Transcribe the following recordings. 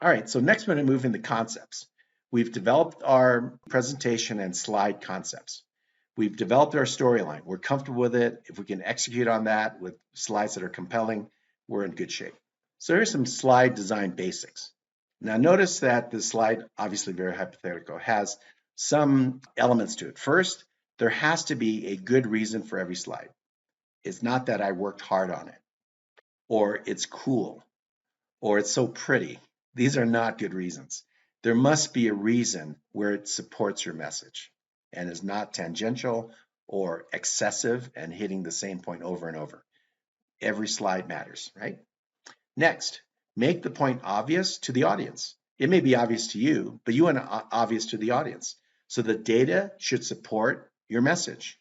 All right, so next we're going to move into concepts. We've developed our presentation and slide concepts. We've developed our storyline. We're comfortable with it. If we can execute on that with slides that are compelling, we're in good shape. So here's some slide design basics. Now notice that the slide, obviously very hypothetical, has some elements to it. First, there has to be a good reason for every slide. It's not that I worked hard on it, or it's cool, or it's so pretty. These are not good reasons. There must be a reason where it supports your message and is not tangential or excessive and hitting the same point over and over. Every slide matters, right? Next, make the point obvious to the audience. It may be obvious to you, but you want it obvious to the audience. So the data should support your message.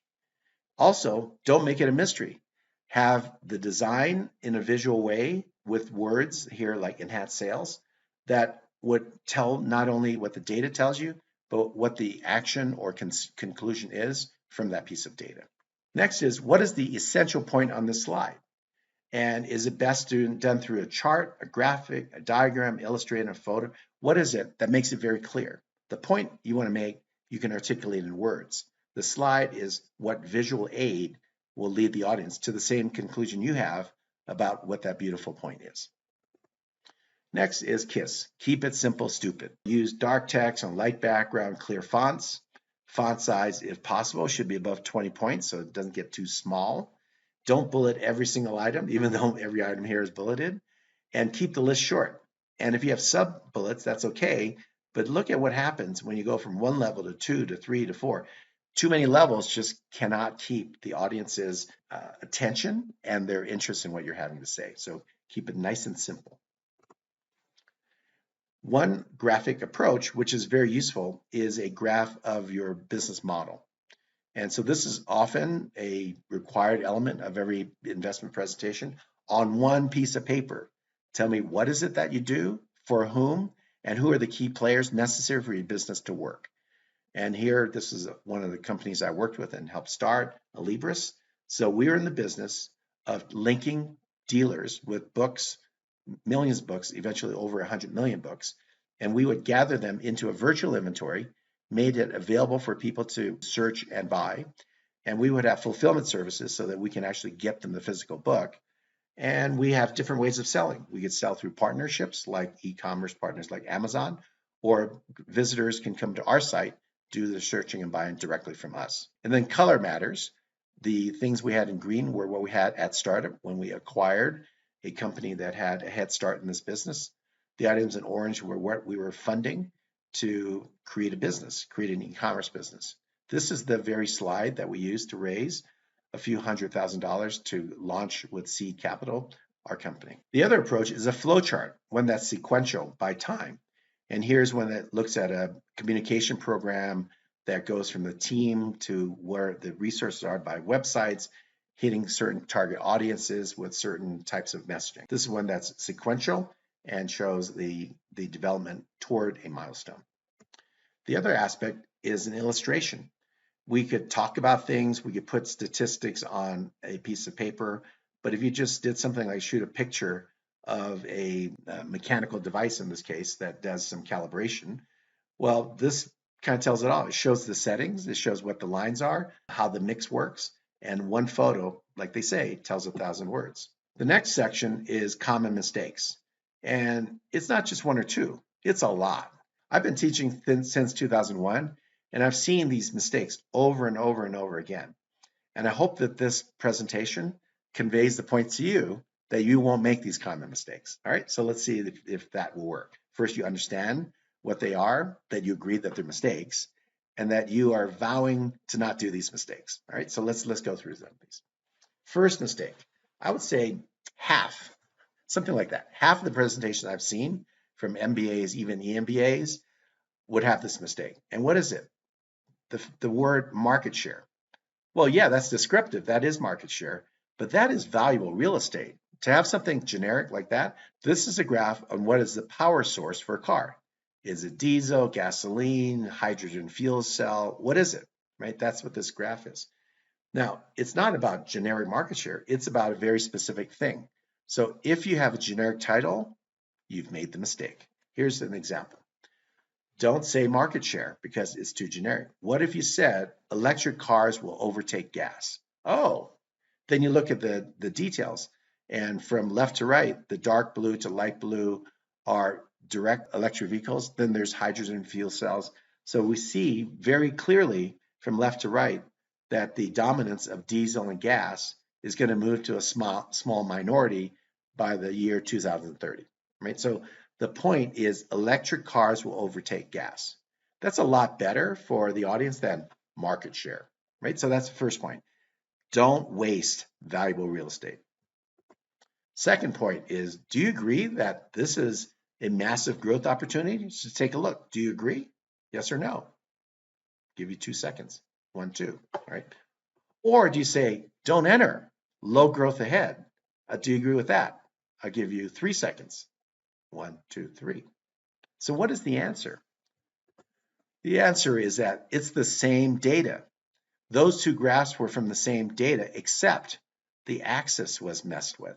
Also, don't make it a mystery. Have the design in a visual way with words here like enhance sales that would tell not only what the data tells you, but what the action or conclusion is from that piece of data. Next is, what is the essential point on this slide? And is it best done through a chart, a graphic, a diagram, illustrated, a photo? What is it that makes it very clear? The point you want to make, you can articulate in words. The slide is what visual aid will lead the audience to the same conclusion you have about what that beautiful point is. Next is KISS. Keep it simple, stupid. Use dark text on light background, clear fonts. Font size, if possible, should be above 20 points so it doesn't get too small. Don't bullet every single item, even though every item here is bulleted, and keep the list short. And if you have sub bullets, that's okay, but look at what happens when you go from one level to 2 to 3 to 4. Too many levels just cannot keep the audience's attention and their interest in what you're having to say. So keep it nice and simple. One graphic approach, which is very useful, is a graph of your business model. And so this is often a required element of every investment presentation on one piece of paper. Tell me, what is it that you do, for whom, and who are the key players necessary for your business to work? And here, this is one of the companies I worked with and helped start, Alibris. So we're in the business of linking dealers with books, millions of books, eventually over 100 million books, and we would gather them into a virtual inventory, made it available for people to search and buy, and we would have fulfillment services so that we can actually get them the physical book. And we have different ways of selling. We could sell through partnerships like e-commerce partners like Amazon, or visitors can come to our site, do the searching and buying directly from us. And then color matters. The things we had in green were what we had at startup when we acquired a company that had a head start in this business. The items in orange were what we were funding to create a business, create an e-commerce business. This is the very slide that we used to raise a few $100,000 to launch with seed capital, our company. The other approach is a flow chart, one that's sequential by time. And here's one that looks at a communication program that goes from the team to where the resources are by websites, hitting certain target audiences with certain types of messaging. This is one that's sequential and shows the development toward a milestone. The other aspect is an illustration. We could talk about things, we could put statistics on a piece of paper, but if you just did something like shoot a picture of a mechanical device in this case that does some calibration, well, this kind of tells it all. It shows the settings, it shows what the lines are, how the mix works, and one photo, like they say, tells 1,000 words. The next section is common mistakes. And it's not just one or two, it's a lot. I've been teaching since 2001, and I've seen these mistakes over and over and over again. And I hope that this presentation conveys the point to you that you won't make these common mistakes. All right, so let's see if that will work. First, you understand what they are, that you agree that they're mistakes, and that you are vowing to not do these mistakes. All right, so let's go through them, please. First mistake, I would say half, something like that. Half of the presentations I've seen from MBAs, even EMBAs, would have this mistake. And what is it? The word market share. Well, yeah, that's descriptive. That is market share, but that is valuable real estate. To have something generic like that, this is a graph on what is the power source for a car. Is it diesel, gasoline, hydrogen fuel cell? What is it, right? That's what this graph is. Now, it's not about generic market share. It's about a very specific thing. So if you have a generic title, you've made the mistake. Here's an example. Don't say market share because it's too generic. What if you said electric cars will overtake gas? Oh, then you look at the details. And from left to right, the dark blue to light blue are direct electric vehicles. Then there's hydrogen fuel cells. So we see very clearly from left to right that the dominance of diesel and gas is going to move to a small minority by the year 2030, right? So the point is electric cars will overtake gas. That's a lot better for the audience than market share, right? So that's the first point. Don't waste valuable real estate. Second point is, do you agree that this is a massive growth opportunity? So take a look. Do you agree? Yes or no? Give you 2 seconds. 1, 2, all right? Or do you say, don't enter, low growth ahead? Do you agree with that? I'll give you 3 seconds. 1, 2, 3. So what is the answer? The answer is that it's the same data. Those two graphs were from the same data, except the axis was messed with.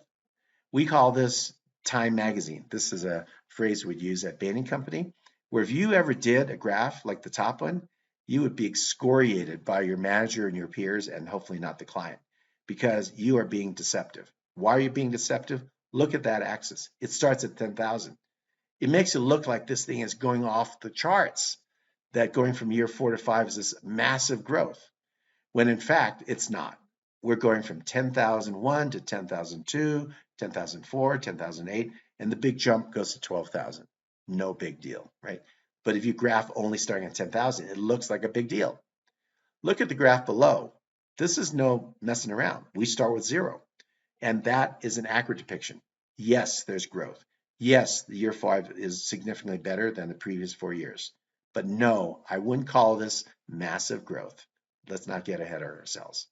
We call this Time Magazine. This is a phrase we'd use at Bain & Company, where if you ever did a graph like the top one, you would be excoriated by your manager and your peers, and hopefully not the client, because you are being deceptive. Why are you being deceptive? Look at that axis. It starts at 10,000. It makes it look like this thing is going off the charts, that going from year 4 to 5 is this massive growth, when in fact it's not. We're going from 10,001 to 10,002, 10,004, 10,008, and the big jump goes to 12,000. No big deal, right? But if you graph only starting at 10,000, it looks like a big deal. Look at the graph below. This is no messing around. We start with 0, and that is an accurate depiction. Yes, there's growth. Yes, the year 5 is significantly better than the previous 4 years. But no, I wouldn't call this massive growth. Let's not get ahead of ourselves.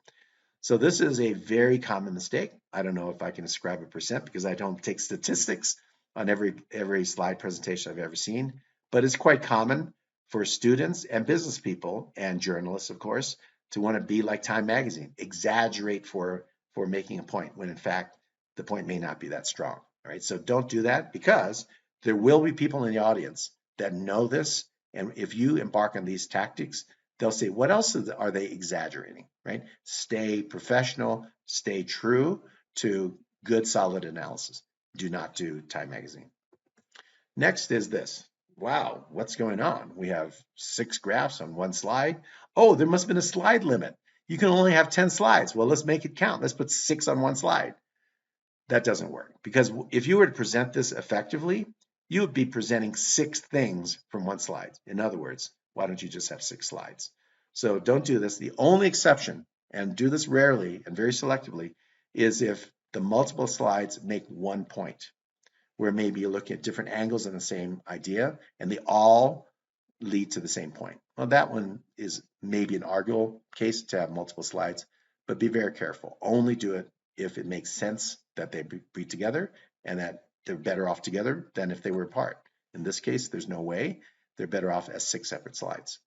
So this is a very common mistake. I don't know if I can ascribe a percent because I don't take statistics on every slide presentation I've ever seen, but it's quite common for students and business people and journalists, of course, to want to be like Time Magazine, exaggerate for making a point when in fact the point may not be that strong. All right, so don't do that, because there will be people in the audience that know this, and if you embark on these tactics, they'll say, what else are they exaggerating, right? Stay professional, stay true to good, solid analysis. Do not do Time Magazine. Next is this. Wow, what's going on? We have 6 graphs on one slide. Oh, there must have been a slide limit. You can only have 10 slides. Well, let's make it count. Let's put 6 on one slide. That doesn't work, because if you were to present this effectively, you would be presenting 6 things from one slide. In other words, why don't you just have 6 slides? So don't do this. The only exception, and do this rarely and very selectively, is if the multiple slides make one point, where maybe you look at different angles on the same idea and they all lead to the same point. Well, that one is maybe an arguable case to have multiple slides, but be very careful. Only do it if it makes sense that they be together and that they're better off together than if they were apart. In this case, there's no way. They're better off as 6 separate slides.